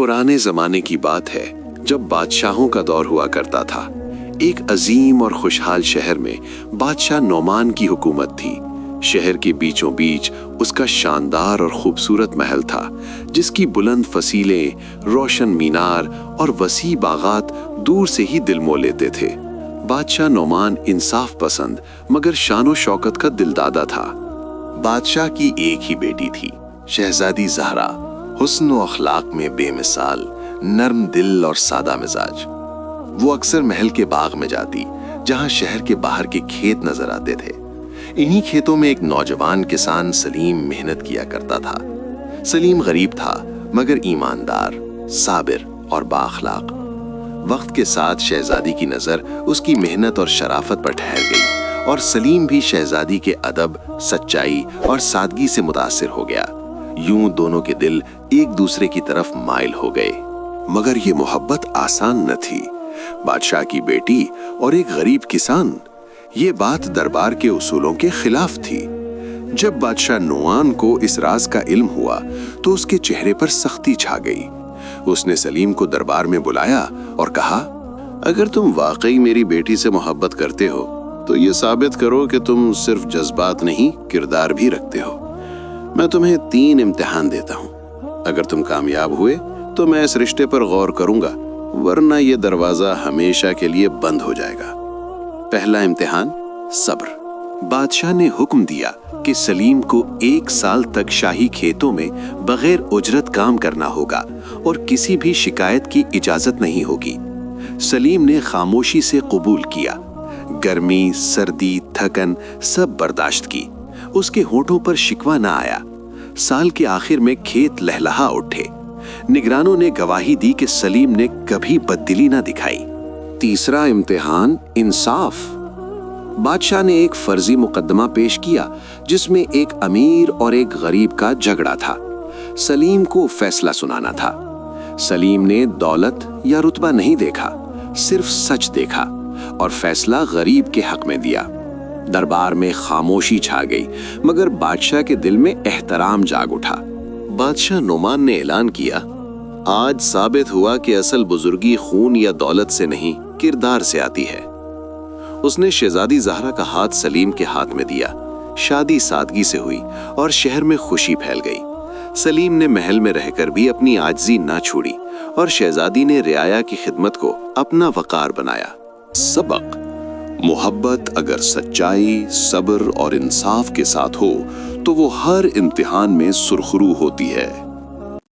पुराने जमाने की बात है जब बादशाहों का दौर हुआ करता था। एक अजीम और खुशहाल शहर में बादशाह नोमान की हुकूमत थी। शहर के बीचों बीच उसका शानदार और खूबसूरत महल था, जिसकी बुलंद फसीलें, रोशन मीनार और वसी बागात दूर से ही दिल मोह लेते थे। बादशाह नोमान इंसाफ पसंद मगर शानो शौकत का दिलदादा था। बादशाह की एक ही बेटी थी, शहजादी ज़हरा, हुस्न व अखलाक में बेमिसाल, नर्म दिल और सादा मिजाज। वो अक्सर महल के बाग में जाती, जहां शहर के बाहर के खेत नजर आते थे। इन्हीं खेतों में एक नौजवान किसान सलीम मेहनत किया करता था। सलीम गरीब था मगर ईमानदार, साबिर और बाअखलाक। वक्त के साथ शहजादी की नजर उसकी मेहनत और शराफत पर ठहर गई और सलीम भी शहजादी के अदब, सच्चाई और सादगी से मुतासिर हो गया। यूं दोनों के दिल एक दूसरे की तरफ माइल हो गए। मगर ये मोहब्बत आसान न थी। बादशाह की बेटी और एक गरीब किसान, ये बात दरबार के उसूलों के खिलाफ थी। जब बादशाह नोमान को इस राज का इल्म हुआ तो उसके चेहरे पर सख्ती छा गई। उसने सलीम को दरबार में बुलाया और कहा, अगर तुम वाकई मेरी बेटी से मोहब्बत करते हो तो ये साबित करो कि तुम सिर्फ जज्बात नहीं, किरदार भी रखते हो। मैं तुम्हें 3 इम्तिहान देता हूँ। अगर तुम कामयाब हुए तो मैं इस रिश्ते पर गौर करूंगा, वरना ये दरवाजा हमेशा के लिए बंद हो जाएगा। पहला इम्तिहान, सब्र। बादशाह ने हुक्म दिया कि सलीम को 1 साल तक शाही खेतों में बगैर उजरत काम करना होगा और किसी भी शिकायत की इजाजत नहीं होगी। सलीम ने खामोशी से कबूल किया। गर्मी, सर्दी, थकन सब बर्दाश्त की। उसके होठों पर शिकवा ना आया। साल के आखिर में खेत लहलहा उठे। निगरानों ने गवाही दी कि सलीम ने कभी बददिली ना दिखाई। तीसरा इम्तिहान, इंसाफ। बादशाह ने एक फर्जी मुकदमा पेश किया जिसमें एक अमीर और एक गरीब का झगड़ा था। सलीम को फैसला सुनाना था। सलीम ने दौलत या रुतबा नहीं देखा, सिर्फ सच देखा और फैसला गरीब के हक में दिया। दरबार में खामोशी छा गई मगर बादशाह के दिल में एहतराम जाग उठा। बादशाह नोमान ने ऐलान किया, आज साबित हुआ कि असल बुजुर्गी खून या दौलत से नहीं, किरदार से आती है। उसने शहजादी ज़हरा का हाथ सलीम के हाथ में दिया। शादी सादगी से हुई और शहर में खुशी फैल गई। सलीम ने महल में रहकर भी अपनी आजिज़ी ना छोड़ी और शहजादी ने रियाया की खिदमत को अपना वकार बनाया। सबक: मोहब्बत अगर सच्चाई, सब्र और इंसाफ के साथ हो तो वो हर इम्तिहान में सुरखरू होती है।